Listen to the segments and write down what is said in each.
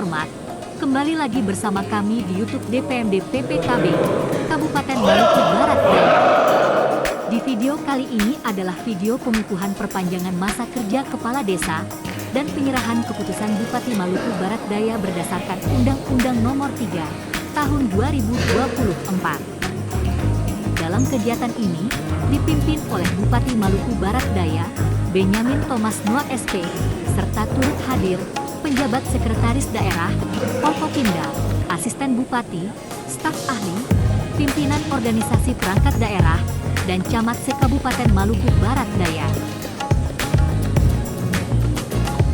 terhormat, kembali lagi bersama kami di YouTube DPMD PPKB Kabupaten Maluku Barat Daya. Di video kali ini adalah video pengukuhan perpanjangan masa kerja Kepala Desa dan penyerahan keputusan Bupati Maluku Barat Daya berdasarkan Undang-Undang Nomor 3 Tahun 2024. Dalam kegiatan ini dipimpin oleh Bupati Maluku Barat Daya, Benyamin Thomas Noah SP, serta turut hadir penjabat sekretaris daerah, Forkopimda, asisten bupati, staf ahli, pimpinan organisasi perangkat daerah, dan camat se-Kabupaten Maluku Barat Daya.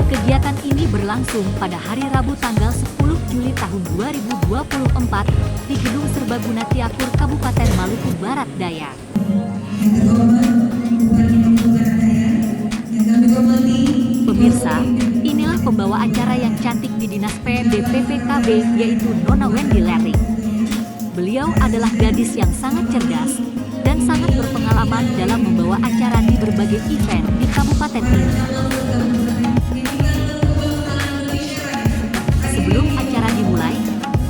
Kegiatan ini berlangsung pada hari Rabu tanggal 10 Juli tahun 2024 di Gedung Serbaguna Tiakur Kabupaten Maluku Barat Daya. Pemirsa, inilah pembawa acara yang cantik di Dinas PMD PPKB, yaitu Nona Wendy Lerry. Beliau adalah gadis yang sangat cerdas dan sangat berpengalaman dalam membawa acara di berbagai event di kabupaten ini. Sebelum acara dimulai,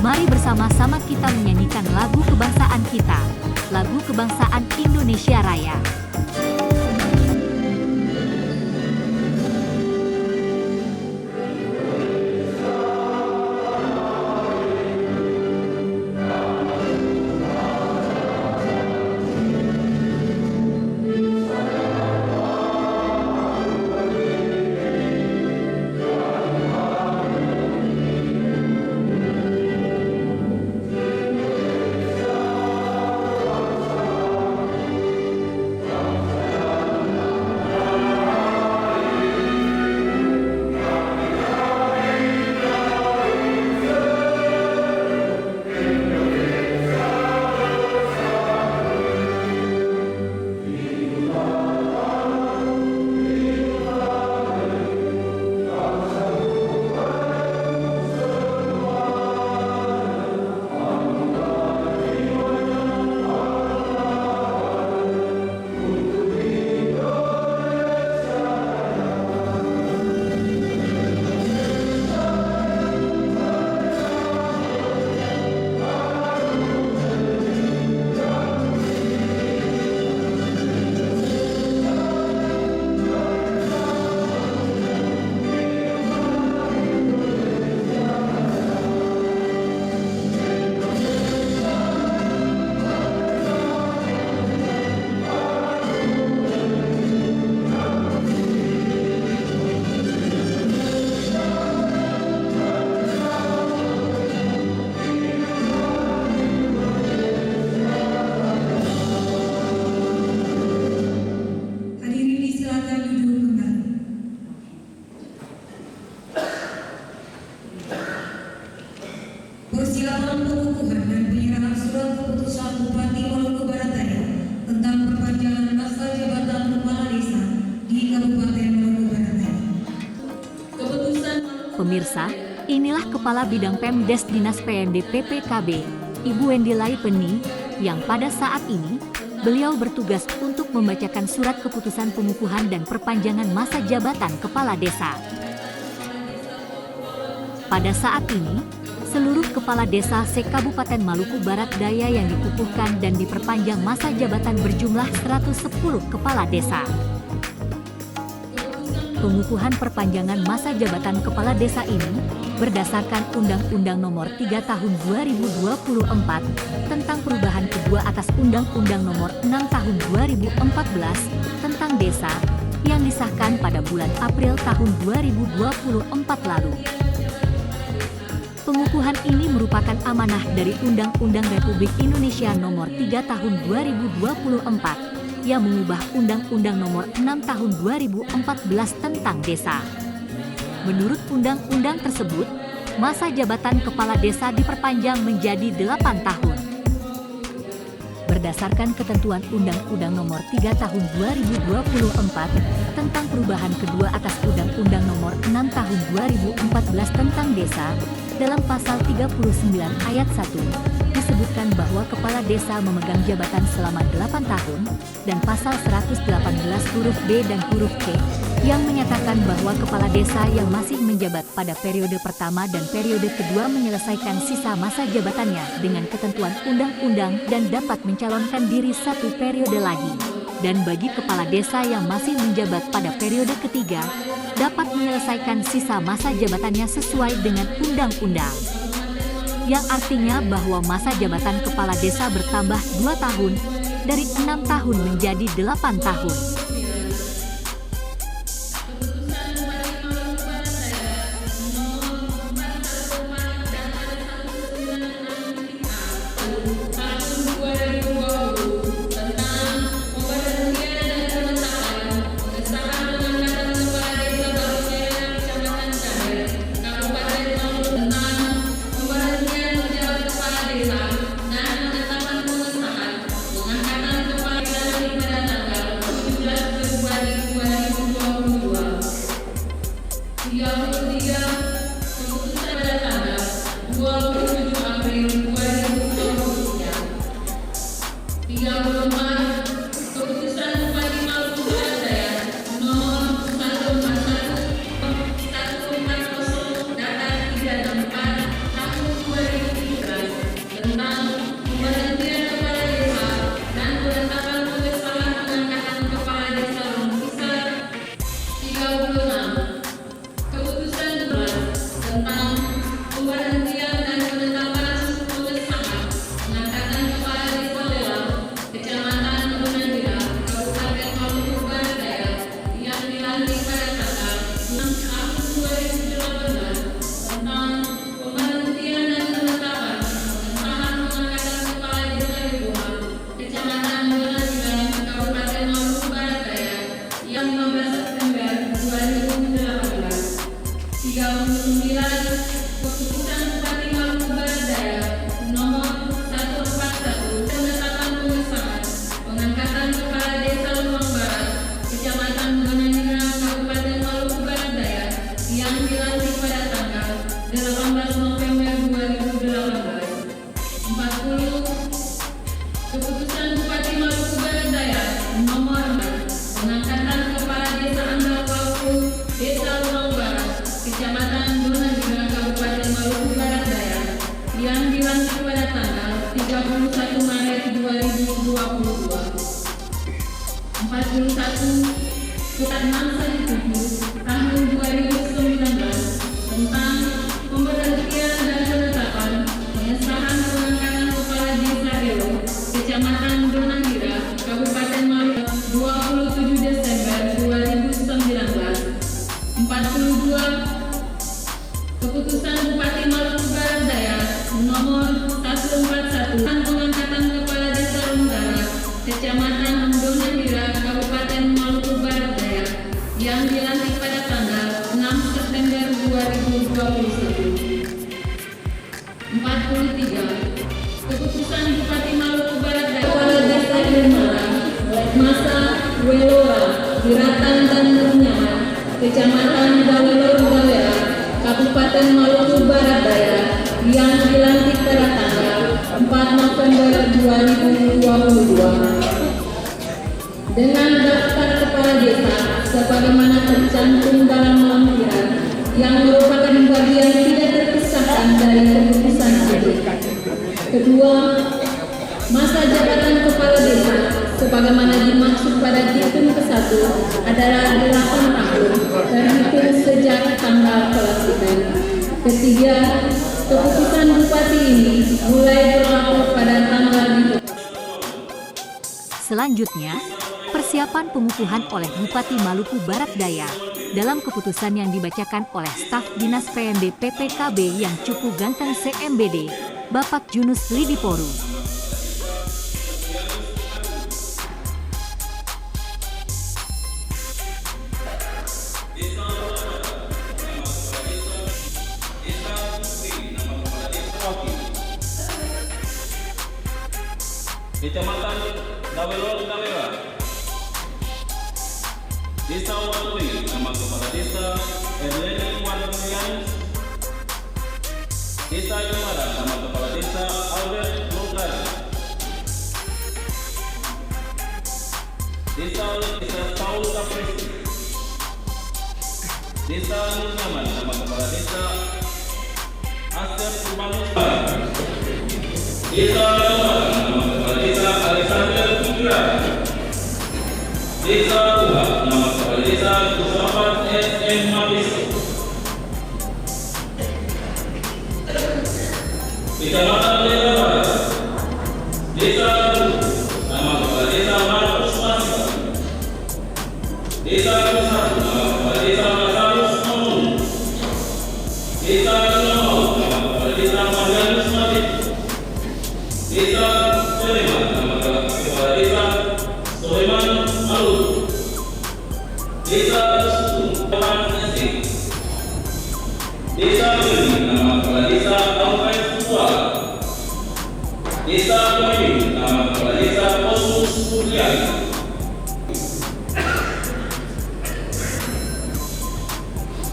mari bersama-sama kita menyanyikan lagu kebangsaan kita, lagu kebangsaan Indonesia Raya. Persilahan pengukuhan dan penyerahan surat keputusan Bupati Maluku Barat Daya tentang perpanjangan masa jabatan Kepala Desa di Kabupaten Maluku Barat Daya. Pemirsa, inilah Kepala Bidang Pemdes Dinas PMD PPKB, Ibu Wendy Lerry, yang pada saat ini beliau bertugas untuk membacakan surat keputusan pengukuhan dan perpanjangan masa jabatan Kepala Desa. Pada saat ini, seluruh kepala desa se-Kabupaten Maluku Barat Daya yang dikukuhkan dan diperpanjang masa jabatan berjumlah 110 kepala desa. Pengukuhan perpanjangan masa jabatan kepala desa ini berdasarkan Undang-Undang Nomor 3 Tahun 2024 tentang perubahan kedua atas Undang-Undang Nomor 6 Tahun 2014 tentang desa yang disahkan pada bulan April tahun 2024 lalu. Pengukuhan ini merupakan amanah dari Undang-Undang Republik Indonesia Nomor 3 Tahun 2024 yang mengubah Undang-Undang Nomor 6 Tahun 2014 tentang desa. Menurut undang-undang tersebut, masa jabatan kepala desa diperpanjang menjadi 8 tahun. Berdasarkan ketentuan Undang-Undang Nomor 3 Tahun 2024 tentang perubahan kedua atas Undang-Undang Nomor 6 Tahun 2014 tentang desa, dalam pasal 39 ayat 1 disebutkan bahwa kepala desa memegang jabatan selama 8 tahun dan pasal 118 huruf B dan huruf C yang menyatakan bahwa kepala desa yang masih menjabat pada periode pertama dan periode kedua menyelesaikan sisa masa jabatannya dengan ketentuan undang-undang dan dapat mencalonkan diri 1 periode lagi. Dan bagi kepala desa yang masih menjabat pada periode ketiga, dapat menyelesaikan sisa masa jabatannya sesuai dengan undang-undang. Yang artinya bahwa masa jabatan kepala desa bertambah 2 tahun, dari 6 tahun menjadi 8 tahun. Surat Mangsa 7 tahun 2019 tentang pemberhentian dan penetapan pengesahan pengangkatan kepala desa Elo, Kecamatan Donangira, Kabupaten Maluku 27 Desember 2019. 42 Keputusan Bupati Maluku Barat Daya nomor 141 tentang pengangkatan kepala desa Longgara, Kecamatan Donangira, Kabupaten Maluku Barat Daya yang dilantik pada tanggal 6 September 2021. 43 Keputusan Bupati Maluku Barat Daya kepala desa Lemara, Masa Welora, Diratan dan Nyaman, Kecamatan Dawelor Galera, Kabupaten Maluku Barat Daya yang dilantik pada tanggal 4 November 2022 dengan daftar kepala desa sebagaimana tercantum dalam lampiran yang merupakan bagian tidak terpisahkan dari keputusan itu. Kedua, masa jabatan kepala desa sebagaimana dimaksud pada diktum ke-1 adalah 8 tahun terhitung sejak tanggal pelantikan. Ketiga, keputusan Bupati ini mulai berlaku pada tanggal itu. Selanjutnya, persiapan pengukuhan oleh Bupati Maluku Barat Daya dalam keputusan yang dibacakan oleh staf Dinas PMD PPKB yang cukup ganteng CMBD, Bapak Junus Lidiporu. Kecamatan Dawelor Galera, Desa Wadui, nama kepala desa Erleni Wadunian, Desa Lemara, nama kepala desa Albert Longgara, Desa Saul Kapresi, Desa Nur Nyaman, nama Kepala Desa Asep Sumanuspa. Desa Lewat, nama Kepala Desa Alexander Putra. Desa Tuhan, nama Kepala Desa Kusrapat SM Mabis. Kecamatan Desa Barat, Desa Tuh, nama Kepala Desa Markus Masika. Desa Kusatu, nama Kepala Desa Masarus Mamun. Desa Lemau, nama Kepala Desa Marianus Mabit. Desa Soleman, nama Kepala Desa Soleman Malu. Desa Suku, Taman Esik. Desa Beli, nama Kepala Desa Alfred Kuala. Desa Koyu, nama Kepala Desa Kosmus Putlian.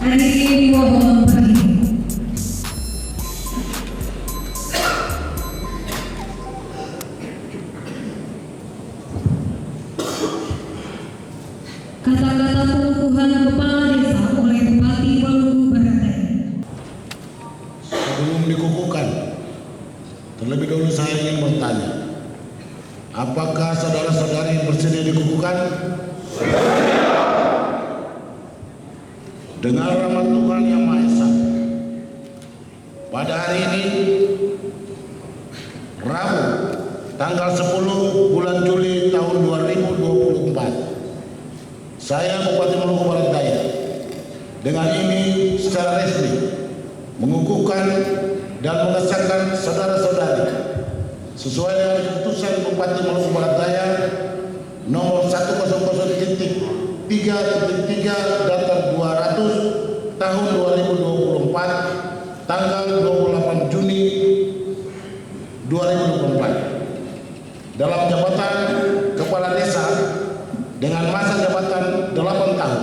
Hadirin mohon berdiri. Kata-kata pengukuhan kepala desa oleh Bupati Maluku Barat Daya. Sebelum dikukuhkan, terlebih dahulu saya ingin bertanya, apakah saudara-saudari bersedia dikukuhkan? Dengan rahmat Tuhan Yang Maha Esa, pada hari ini, Rabu, tanggal 10 bulan Juli tahun 2024, saya Bupati Maluku Barat Daya dengan ini secara resmi mengukuhkan dan mengesahkan saudara-saudari sesuai dengan keputusan Bupati Maluku Barat Daya nomor 100.3.3 datar 200 tahun 2024 tanggal 28 Juni 2024 dalam jabatan Kepala Desa dengan masa jabatan 8 tahun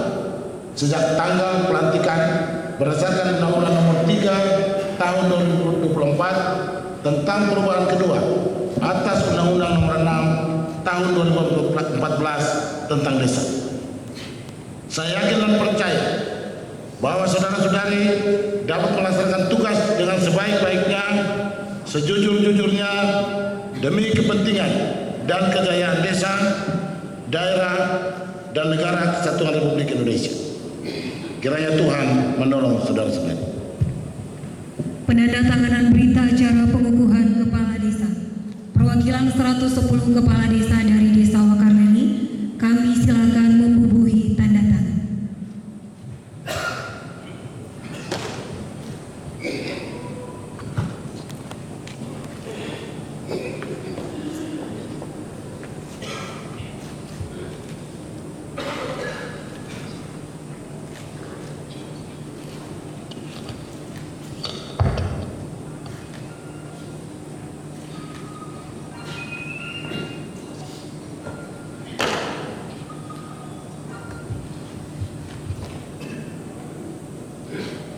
sejak tanggal pelantikan berdasarkan Undang-Undang Nomor 3 Tahun 2024 tentang perubahan kedua atas Undang-Undang Nomor 6 Tahun 2014 tentang desa. Saya yakin dan percaya bahwa saudara-saudari dapat melaksanakan tugas dengan sebaik-baiknya, sejujur-jujurnya demi kepentingan dan kejayaan desa, daerah, dan negara kesatuan Republik Indonesia. Kiranya Tuhan menolong saudara-saudari. Penandatanganan berita acara pengukuhan kepala desa. Perwakilan 110 kepala desa dari Desa Wakarleni, kami silakan membubuhi tanda tangan.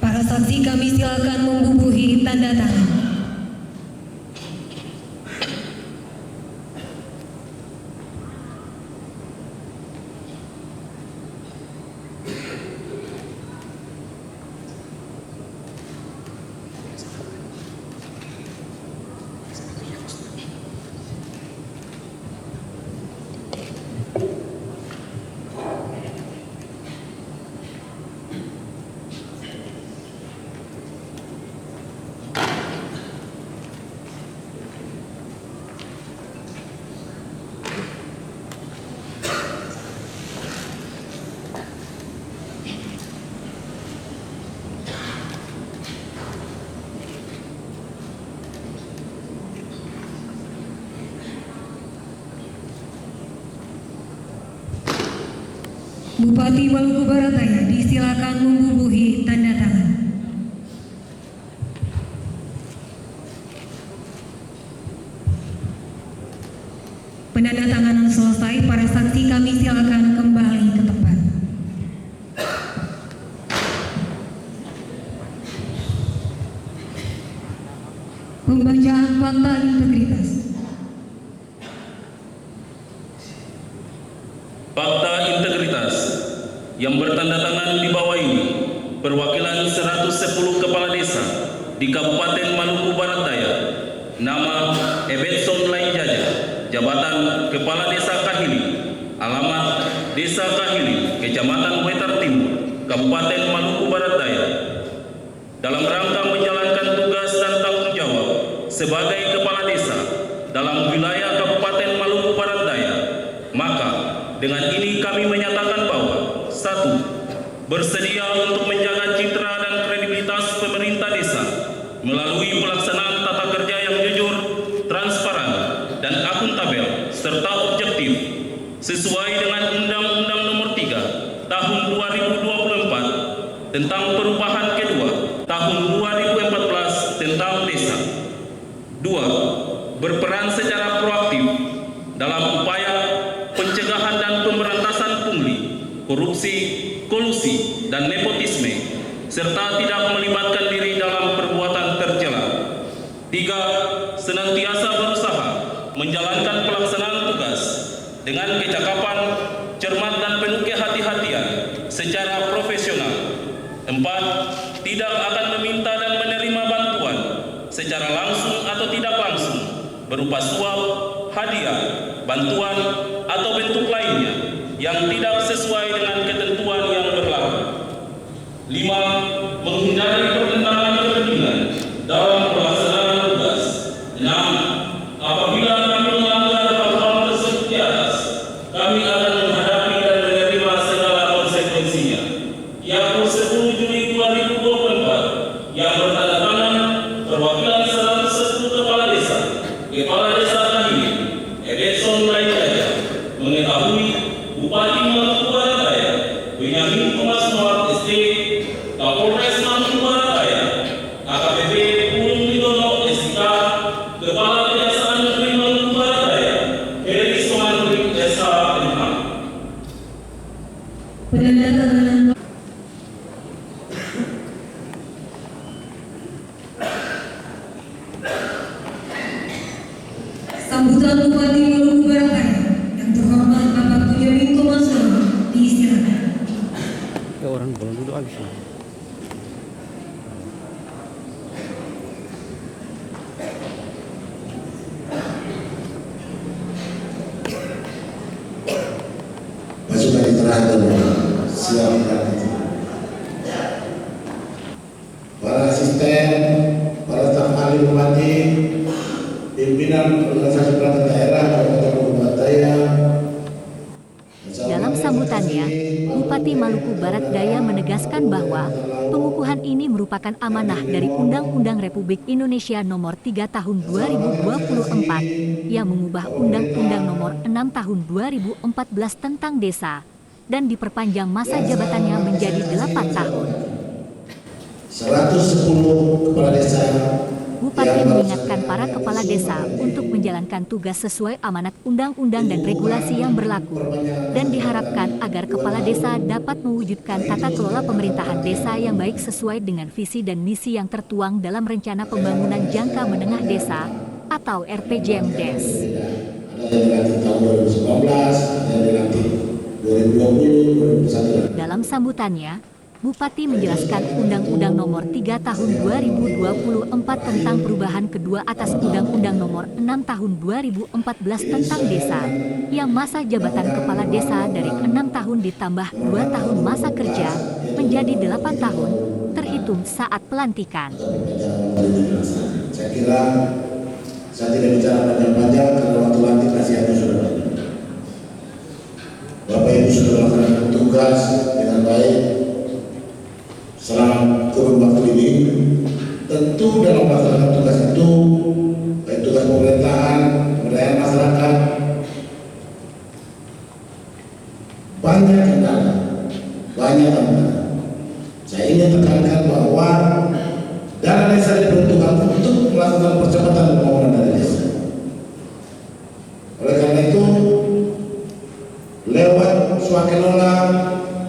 Para saksi kami silakan membubuhi tanda tangan. Bupati Maluku Barat Daya disilakan membubuhi tanda tangan. Penandatanganan selesai, para saksi kami silakan kembali ke tempat. Pembacaan fakta integritas. Fakta integritas yang bertanda tangan di bawah ini perwakilan 110 kepala desa di Kabupaten Maluku Barat Daya. Nama Ebetson Lainjaja, jabatan Kepala Desa Kahili, alamat Desa Kahili, Kecamatan Wetar Timur, Kabupaten Maluku Barat Daya. Dalam rangka menjalankan tugas dan tanggung jawab sebagai kepala desa dalam wilayah Kabupaten Maluku Barat Daya, maka dengan ini kami menyatakan bahwa 1. Bersedia untuk menjaga citra dan kredibilitas pemerintah desa melalui pelaksanaan tata kerja yang jujur, transparan, dan akuntabel serta objektif sesuai dengan Undang-Undang Nomor 3 Tahun 2024 tentang perubahan kedua Tahun 2014 tentang desa. 2. Berperan secara proaktif dalam upaya pencegahan dan pemberantasan pungli, korupsi, kolusi, dan nepotisme, serta tidak melibatkan diri dalam perbuatan tercela. 3. Senantiasa berusaha menjalankan pelaksanaan tugas dengan kecakapan, cermat, dan penuh kehati-hatian secara profesional. 4. Tidak akan meminta dan menerima bantuan secara langsung atau tidak langsung berupa suap, hadiah, bantuan, atau bentuk lainnya yang tidak sesuai dengan ketentuan yang berlaku. 5. Menghindari pertentangan kepentingan dalam pelaksanaan tugas. 6. Apabila kami melanggar hal-hal tersebut di atas, kami akan menghadapi dan menerima segala konsekuensinya. Yang 10 Juli 2024 yang bertanda tangan perwakilan 110 kepala desa Kahili, Ebetson Lainjaja, mengetahui Bupati Maluku Barat Daya, Benyamin Thomas Muhammad SD, Kapolres Maluku Barat Daya, AKBP Pulung Widono SK, Kepala Kejaksaan Negeri Maluku Barat Daya, Heri Somantri SH.MH. Penandatanganan sambutan Bupati Maluku Barat Daya yang terhormat Bapak Benyamin Thomas Muhammad diistilahkan. Ya orang belum duduk habis. Pasukan diterahkan siapkan itu. Para asisten, para staf ahli bupati, pimpinan organisasi perangkat daerah Kabupaten Maluku Barat Daya. Dalam sambutannya, Bupati Maluku Barat Daya menegaskan bahwa pengukuhan ini merupakan amanah dari Undang-Undang Republik Indonesia Nomor 3 Tahun 2024 yang mengubah Undang-Undang Nomor 6 Tahun 2014 tentang desa dan diperpanjang masa jabatannya menjadi 8 tahun. 110 kepala desa. Bupati mengingatkan para kepala desa untuk menjalankan tugas sesuai amanat undang-undang dan regulasi yang berlaku dan diharapkan agar kepala desa dapat mewujudkan tata kelola pemerintahan desa yang baik sesuai dengan visi dan misi yang tertuang dalam Rencana Pembangunan Jangka Menengah Desa atau RPJMDes. Ada yang dilantik tahun 2019, ada yang dilantik 2020, 2021. Dalam sambutannya, Bupati menjelaskan Undang-Undang Nomor 3 Tahun 2024 tentang perubahan kedua atas Undang-Undang Nomor 6 Tahun 2014 tentang desa, yang masa jabatan kepala desa dari 6 tahun ditambah 2 tahun masa kerja menjadi 8 tahun, terhitung saat pelantikan. Saya kira saya tidak bicara panjang-panjang karena waktu lantik kasihan sudah banyak. Bapak Ibu sudah melaksanakan tugas dengan baik selama kurun waktu ini. Tentu dalam melaksanakan tugas itu, baik tugas pemerintahan, pemberdayaan masyarakat, banyak kendala, banyak tantangan. Saya ingin tekankan bahwa dana desa diperuntukkan untuk melakukan percepatan pembangunan dana desa. Oleh karena itu, lewat swakelola,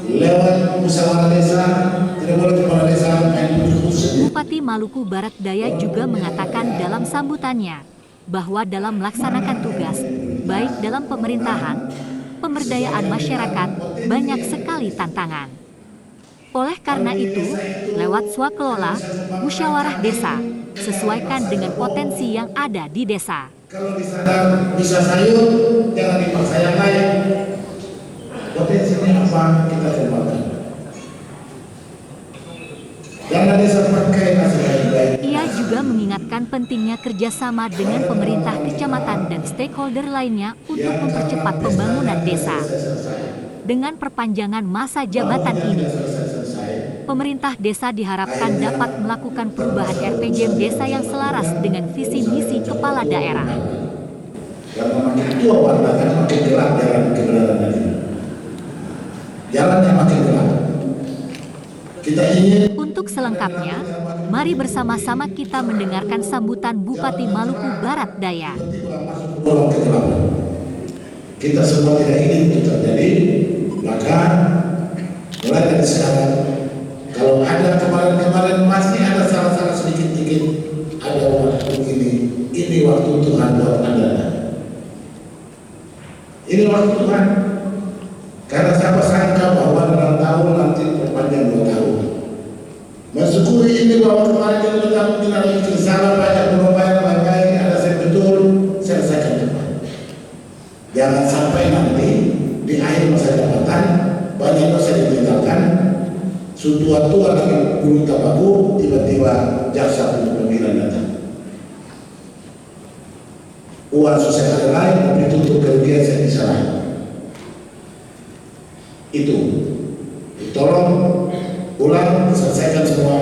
lewat musyawarah desa, tidak boleh kepala desa main khusus. Bupati Maluku Barat Daya juga mengatakan dalam sambutannya bahwa dalam melaksanakan tugas, baik dalam pemerintahan, pemberdayaan masyarakat, banyak sekali tantangan. Oleh karena itu, lewat swakelola, musyawarah desa, sesuaikan dengan potensi yang ada di desa. Kalau di sana bisa sayur, jangan dipaksa yang lain. Potensinya apa, kita kembangkan. Jangan desa pakai hasil baik-baik. Ia juga mengingatkan pentingnya kerjasama dengan pemerintah kecamatan dan stakeholder lainnya untuk mempercepat pembangunan desa. Dengan perpanjangan masa jabatan ini, pemerintah desa diharapkan dapat melakukan perubahan RPJM desa yang selaras dengan visi misi kepala daerah. Karena makin tua warna, kan makin gelap jalan kebenaran tadi. Jalannya makin gelap. Kita ingin. Untuk selengkapnya, mari bersama-sama kita mendengarkan sambutan Bupati Maluku Barat Daya. Dalam kegelapan. Kita semua tidak ingin itu terjadi, maka mulai dari sekarang, kalau ada kemarin-kemarin masih ada salah-salah sedikit-sedikit, ada waktu ini waktu Tuhan buat Anda. Ini waktu Tuhan. Karena siapa sangka bahwa dalam tahun nanti perpanjang 2 tahun. Mensyukuri ini bahwa kemarin yang 2 tahun tidak ada salah banyak belum bayar lain-lain, ada saya betul selesaikan cepat. Jangan sampai nanti di akhir masa jabatan banyak dosa ditinggalkan, tua-tua lagi gunung tabaku, tiba-tiba jaksa untuk pemilihan datang. Uang selesai ada lain, tapi tutup kerugian saya disalah. Itu tolong ulang, selesaikan semua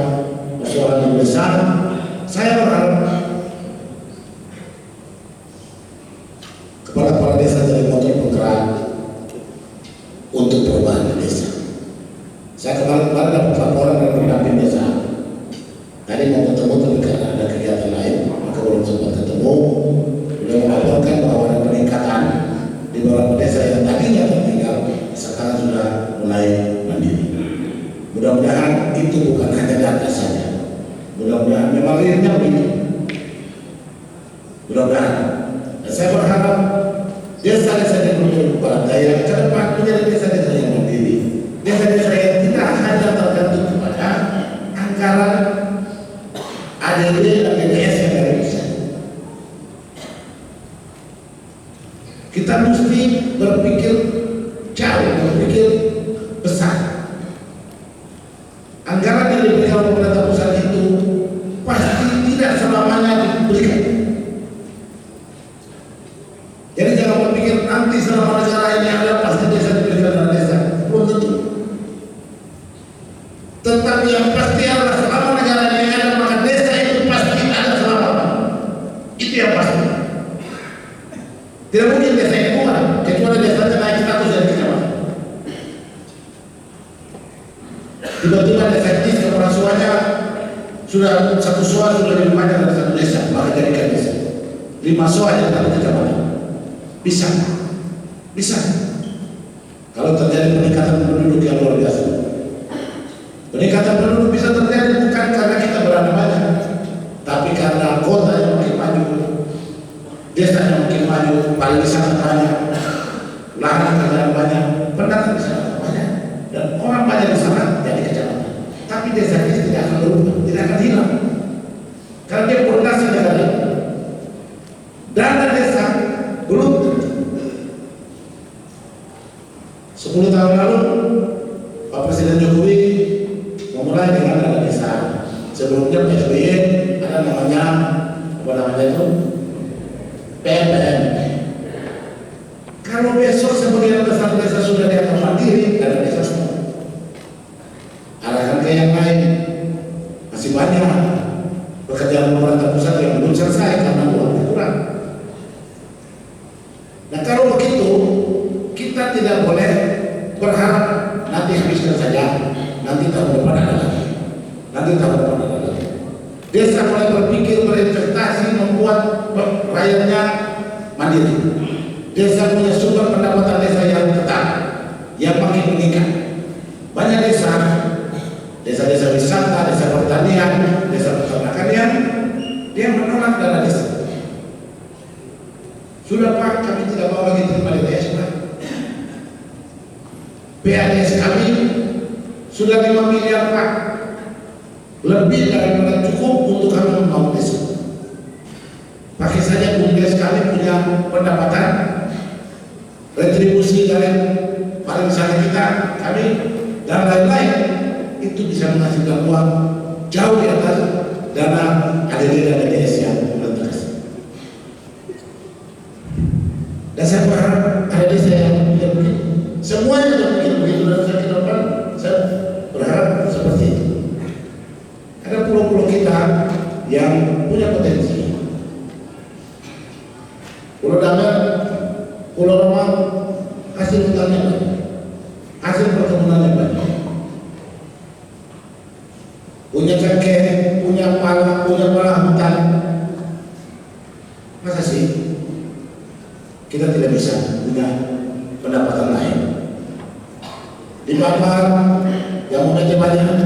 persoalan yang besar. Saya berharap kepala-kepala desa jadi motor penggerak untuk perubahan di desa. Saya kemarin dapat laporan dari pendamping desa. Tadi mau ketemu tapi karena ada kegiatan lain, maka belum sempat ketemu. Beliau melaporkan bahwa ada peningkatan di beberapa desa yang tadinya tertinggal, sekarang sudah mulai mandiri. Mudah-mudahan itu bukan hanya data saja. Mudah-mudahan memang realnya begitu. Mudah-mudahan. Dan saya berharap desa-desa di Maluku Barat Daya ke depan menjadi desa-desa yang mandiri. Desa-desa yang tidak hanya tergantung kepada anggaran ADD dan DDS yang dari pusat. Kita mesti berpikir jauh, berpikir besar. Anggaran yang diberikan oleh pemerintah pusat itu pasti tidak selamanya diberikan. Jadi jangan berpikir nanti selama negara ini ada pasti desa diberikan dengan desa. Belum tentu. Tetapi yang pasti adalah selama negara ini ada, maka desa itu pasti ada selamanya. Itu yang pasti. Tidak mungkin desa yang kurang, kecuali desanya naik status dari kecamatan. Tiba-tiba desa ini kepala suanya sudah satu soal sudah lebih banyak dari satu desa, maka jadikan desa 5 soal yang satu kecamatan. Bisa. Kalau terjadi peningkatan penduduk yang luar biasa. Peningkatan penduduk bisa terjadi bukan karena kita berada banyak, tapi karena kota yang makin maju, desa yang makin maju, pariwisata banyak, lahan kerjaan banyak, pendatang di sana banyak, dan orang banyak di sana jadi kecamatan. Tapi desa ini tidak akan berubah, tidak akan hilang, karena dia fondasi negara. Dana desa belum 10 tahun lalu Pak Presiden Jokowi memulai dengan dana desa. Sebelumnya Pak SBY ada namanya PMPM. Kalau besok sebagian besar desa sudah dianggap mandiri, dana desa semua. Arahkan ke yang lain. Masih banyak pekerjaan pemerintah pusat yang belum selesai karena uangnya kurang. Nah kalau begitu, kita tidak boleh berharap nanti habiskan saja, nanti tahun depan ada lagi, Desa mulai berpikir, berinvestasi, membuat rakyatnya mandiri. Desa punya sumber pendapatan desa yang tetap, yang makin meningkat. Banyak desa-desa wisata, desa pertanian, desa peternakan yang dia menolak dana desa. Sudah Pak, kami tidak mau lagi terima DTS Pak. PADS kami Sudah 5 miliar Pak, lebih daripada cukup untuk kami membangun desa. Pakai saja BUMDes kami punya pendapatan retribusi dari pariwisata kita, kami dan lain-lain, itu bisa menghasilkan uang jauh di atas dana ADD dan DDS yang pemerintah kasih. Dan saya berharap ada desa yang begini, semuanya sudah begitu dan saya ke depan saya berharap seperti itu. Ada pulau-pulau kita yang punya potensi. Pulau Damar, Pulau Romang, hasil hutannya banyak, hasil perkebunannya banyak. Punya cengkeh, punya pala hutan. Masa sih kita tidak bisa punya pendapatan lain? Di Bambar yang modalnya banyak.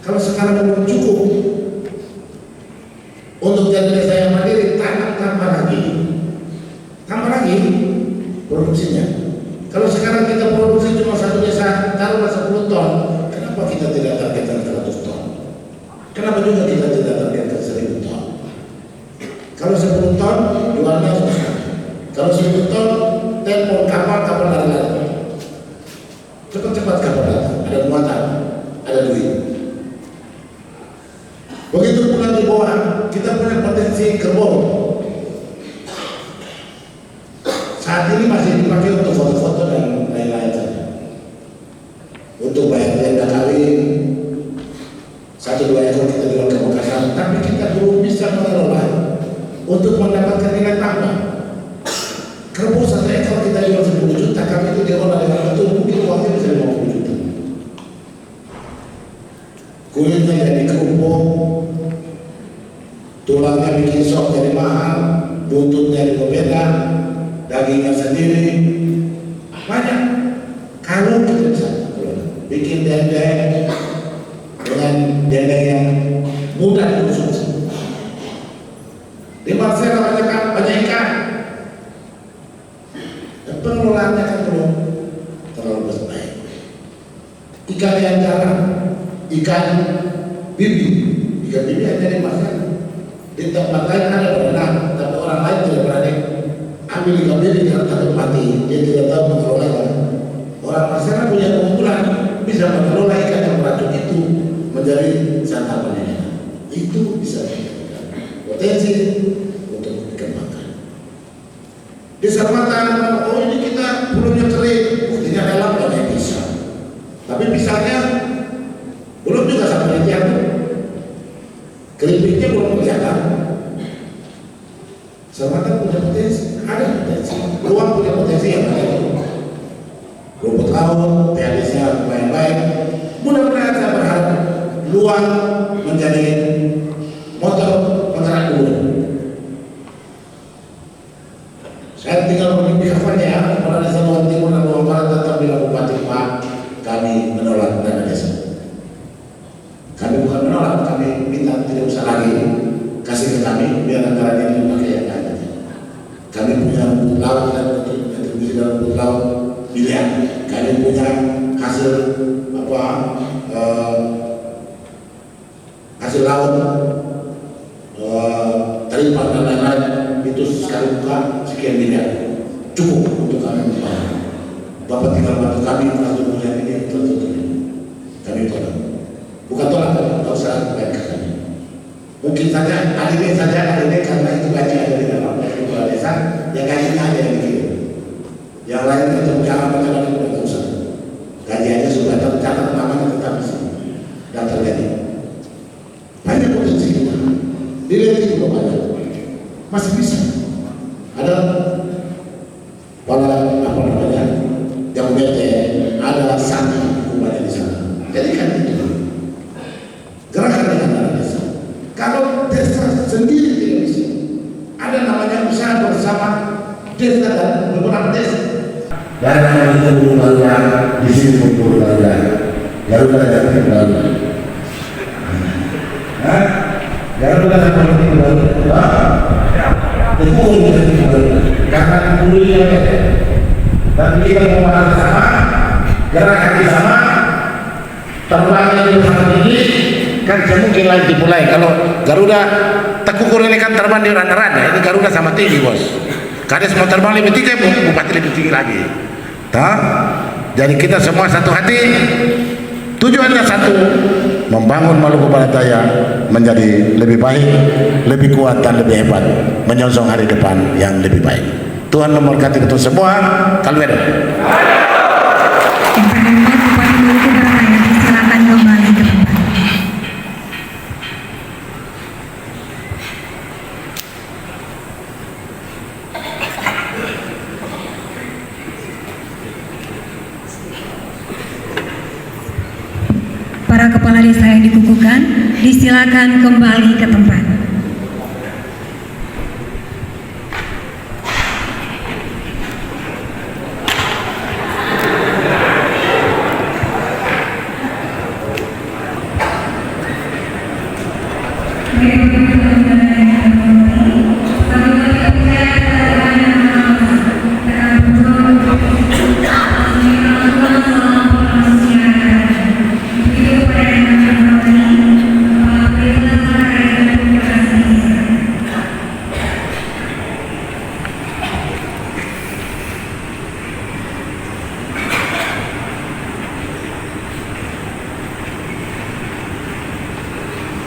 Kalau sekarang belum cukup untuk jadi desa yang mandiri, tambah lagi produksinya. Kalau sekarang kita produksi cuma satu desa taruhlah 10 ton, kenapa kita tidak targetkan 100 ton? Kenapa juga kita tidak targetkan 1000 ton? Kalau 10 ton jualnya susah. Kalau 10 ton telepon kapal lari-lari. Cepat-cepat kapal datang, ada muatan, ada duit. Begitu pula di bawah, kita punya potensi kerbau. Saat ini masih dipakai untuk foto-foto dan lain-lain saja. Untuk bayar tenda kawin, 1-2 ekor kita jual ke Makassar, tapi kita belum bisa mengelola untuk mendapatkan nilai tambah. Kerbau 1 ekor kita jual 10 juta, kami itu diolah dengan betul, mungkin uangnya bisa 50 juta. Kulitnya jadi kerupuk, tulangnya bikin sop jadi mahal, buntutnya juga beda, dagingnya sendiri banyak. Kalau kita bisa bikin dendeng dengan dendeng yang mudah dikonsumsi. Di Marcella banyak ikan, dan pengelolaannya kan belum terlalu baik. Ikan yang jarang, ikan bibi hanya di Marcella. Di tempat lain ada berenang, tapi orang lain tidak berani ambil ikan bibi karena takut mati. Dia tidak tahu mengelolanya. Orang Marcella punya keunggulan, bisa mengelola ikan yang beracun itu menjadi santapannya. Itu bisa dikembangkan, potensi untuk dikembangkan. Di Sarmatan, oh ini kita pulau kering, buktinya dalam banyak bisa. Tapi misalnya belum juga sampai tiap keripiknya belum kelihatan. Sarmatan punya potensi, ada potensi. Luang punya potensi yang ada. Rumput laut, PAD-nya baik-baik. Mudah-mudahan saya berharap Luang menjadi motor penggerak dunia. Saya tinggal memimpikannya ya, kepala desa Luang Timur dan Luang Barat tetap bilang Bupati Pak, kami menolak dana desa. Kami bukan menolak, kami minta tidak usah lagi kasih ke kami, biar anggaran ini dipakai yang lain. Kami punya rumput laut dan kontribusi dalam rumput laut miliar. Kami punya hasil hasil laut, taripan dan lain-lain itu sekali buka sekian miliar, cukup untuk kami membayar. Bapak tinggal bantu kami untuk punya ini tertutup. Kami tolak, bukan tolak, tidak usah bayar ke kami. Mungkin saja ADD karena itu gaji ada di dalam kepala desa, yang gajinya ada yang dikirim. Yang lain tetap jangan macam-macam tidak usah. Gajiannya sudah tercatat, namanya tetap di sini dan terjadi. Banyak potensi kita. Dilihat juga banyak. Masih bisa. Ada yang bete, ada santai hukumannya di sana. Jadi kan itu gerakan dengan dana desa. Kalau desa sendiri tidak bisa, ada namanya usaha bersama desa dan beberapa desa. Dana yang dikumpulkan di sini kumpulkan, Garuda dan Garuda. Garuda dan Garuda. Itu karena kuliah, tapi kita mau sama Gerak kaki sama, terbangnya juga sangat tinggi, kan mungkin lagi dimulai. Kalau Garuda tekukur ini kan terbang di randa-randa, ini Garuda sama tinggi bos. Kades mau terbang lebih tinggi, bupati lebih tinggi lagi. Tah? Jadi kita semua satu hati, tujuannya satu, membangun Maluku Barat Daya menjadi lebih baik, lebih kuat dan lebih hebat, menyongsong hari depan yang lebih baik. Tuhan memberkati kita semua. Kalwedo. Yang kedua, Bupati Maluku Barat Daya disilakan kembali ke tempat. Para kepala desa yang dikukuhkan, disilakan kembali ke tempat.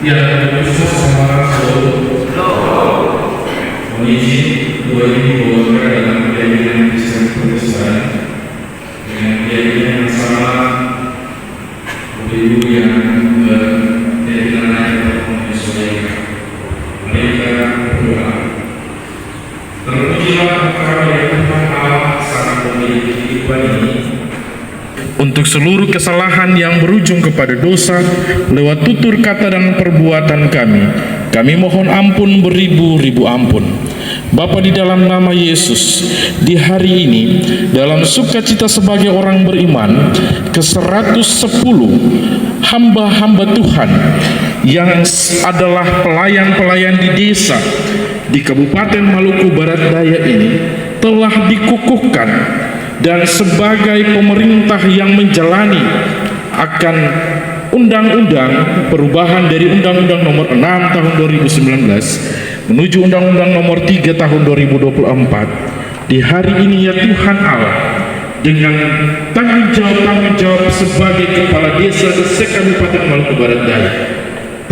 Yang khusus Semarang Solo, mohon izin dua ini dibawakan dalam keyakinan Kristen Protestan dengan keyakinan yang sama. Ibu yang keyakinan lain menyesuaikan. Mereka berdoa. Terpujilah Engkau ya Tuhan Allah Sang Pemilik kehidupan ini, untuk seluruh kesalahan yang berujung kepada dosa lewat tutur kata dan perbuatan kami mohon ampun beribu-ribu ampun. Bapa, di dalam nama Yesus, di hari ini dalam sukacita sebagai orang beriman ke-110 hamba-hamba Tuhan yang adalah pelayan-pelayan di desa di Kabupaten Maluku Barat Daya ini telah dikukuhkan dan sebagai pemerintah yang menjalani akan undang-undang perubahan dari Undang-Undang Nomor 6 Tahun 2019 menuju Undang-Undang Nomor 3 Tahun 2024. Di hari ini ya Tuhan Allah, dengan tanggung jawab sebagai kepala desa di Kabupaten Maluku Barat Daya,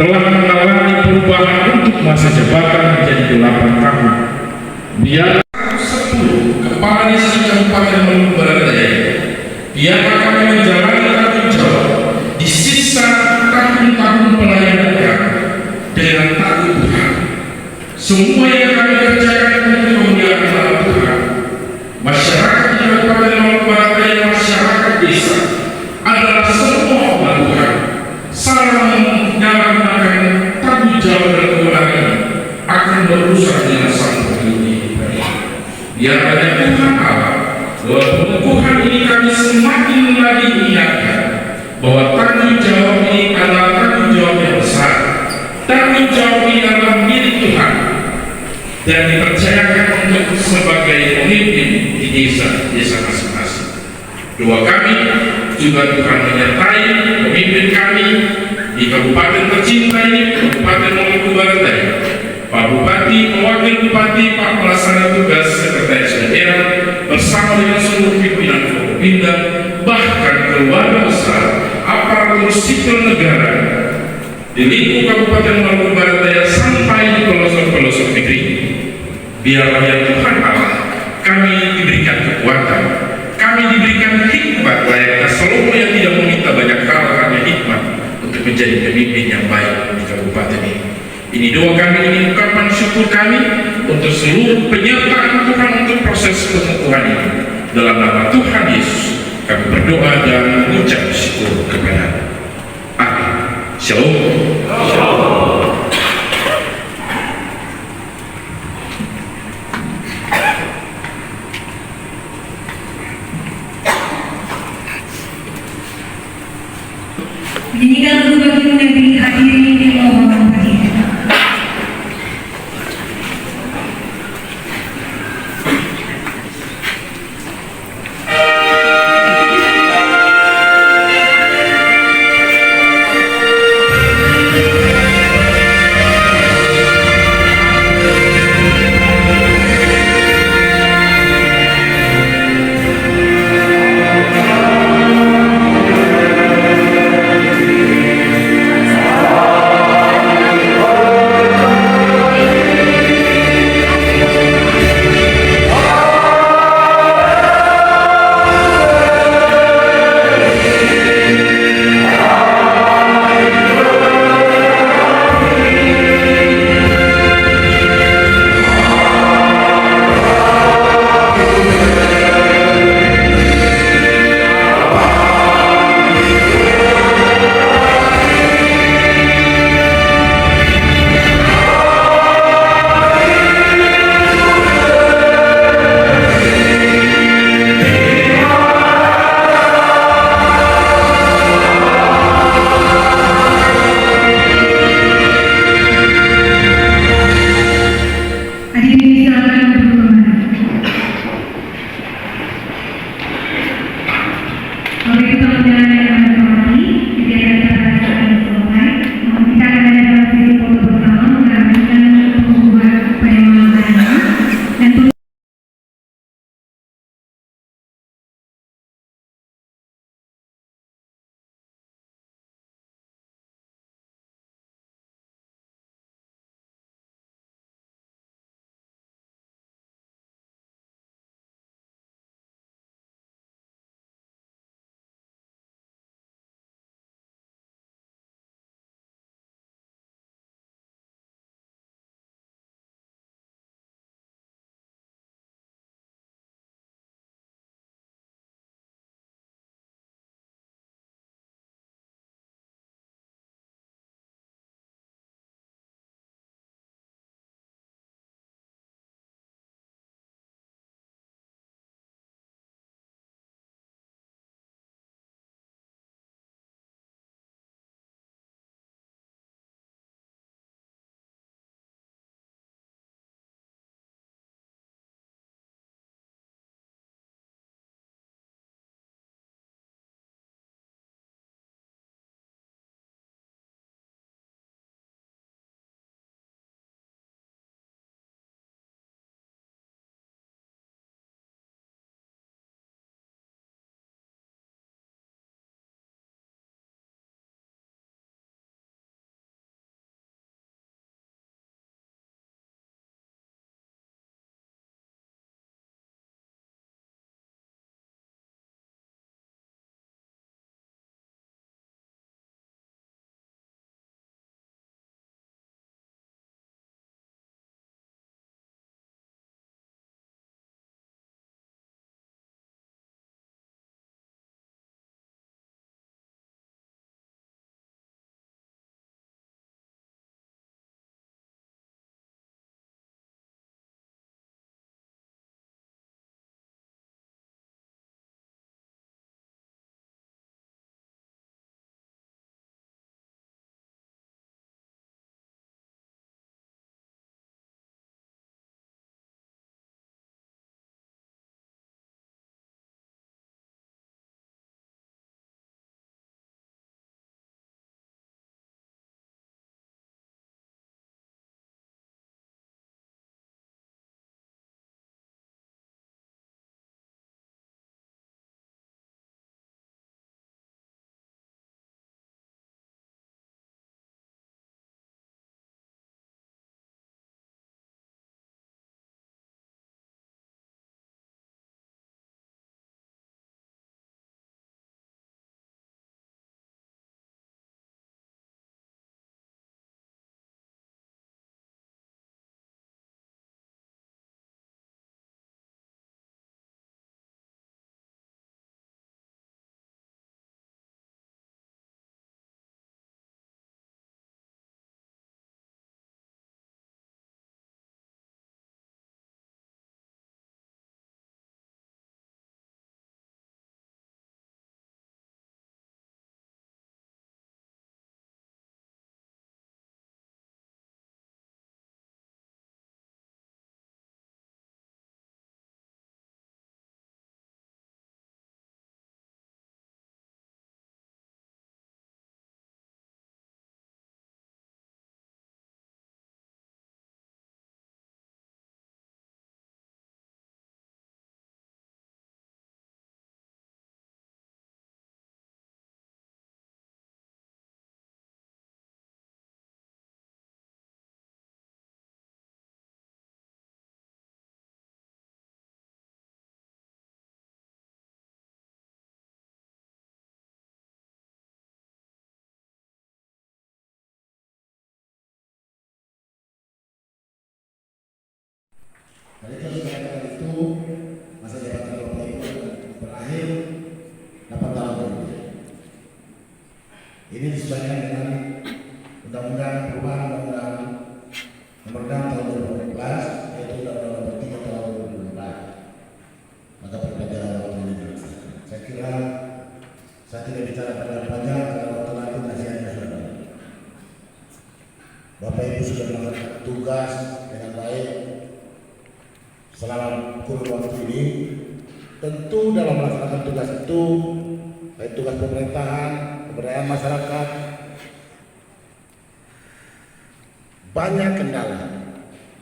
telah mengalami perubahan untuk masa jabatan menjadi 8 tahun. Biar 10 kepala desa Kabupaten Maluku Barat Daya yang akan menjalani tanggung jawab di sisa tahun-tahun pelayanan kami dengan takut Tuhan. Semua yang kami kerjakan untuk kemuliaan nama Tuhan. Masyarakat di Kabupaten Maluku Barat Daya, masyarakat desa adalah semua umat Tuhan. Salah menyalahgunakan tanggung jawab dan kewenangan ini akan berusaha dengan sang pemilik. Biar ada Tuhan Allah, bahwa pengukuhan ini kami semakin lagi mengingatkan bahwa tanggung jawab ini adalah tanggung jawab yang besar. Tanggung jawab ini adalah milik Tuhan dan dipercayakan untuk sebagai pemimpin di desa masing-masing. Doa kami juga Tuhan menyertai pemimpin kami di kabupaten tercinta ini, Kabupaten Maluku Barat Daya. Pak Bupati, Wakil Bupati, Pak Pelaksana Tugas, Sekretaris Daerah, bersama dengan seluruh pimpinan Forkopimda, bahkan keluarga besar aparatur sipil negara di lingkup Kabupaten Maluku Barat Daya sampai di pelosok-pelosok negeri. Biarlah ya Tuhan Allah, kami diberikan kekuatan, kami diberikan hikmat layaknya Salomo yang tidak meminta banyak hal, hanya hikmat untuk menjadi pemimpin yang baik di kabupaten ini. Ini doa kami, ini ungkapan syukur kami untuk seluruh penyertaan Tuhan untuk proses pengukuhan ini. Dalam nama Tuhan Yesus, kami berdoa dan mengucap syukur kepada Amin. Shalom. Shalom. Inilah bagi negeri hadirin dimohon berdiri. disesuaikan dengan Undang-Undang Perubahan Undang-Undang Nomor 6 Tahun 2014, yaitu Undang-Undang Nomor 3 Tahun 2014. Maka perpanjangan waktu ini dilaksanakan. Saya kira saya tidak bicara pada panjang karena waktu nanti nasihatnya sudah ada. Bapak Ibu sudah melakukan tugas dengan baik selama kurun waktu ini. Tentu dalam melaksanakan tugas itu, baik tugas pemerintahan, pemberdayaan masyarakat, banyak kendala,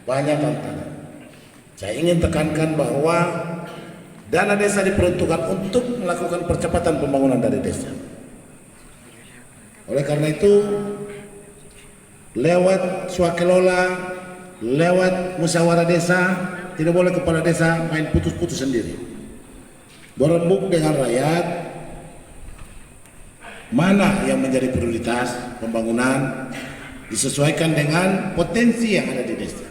banyak tantangan. Saya ingin tekankan bahwa dana desa diperuntukkan untuk melakukan percepatan pembangunan dari desa. Oleh karena itu, lewat swakelola, lewat musyawarah desa, tidak boleh kepala desa main putus-putus sendiri. Berembuk dengan rakyat, mana yang menjadi prioritas pembangunan disesuaikan dengan potensi yang ada di desa.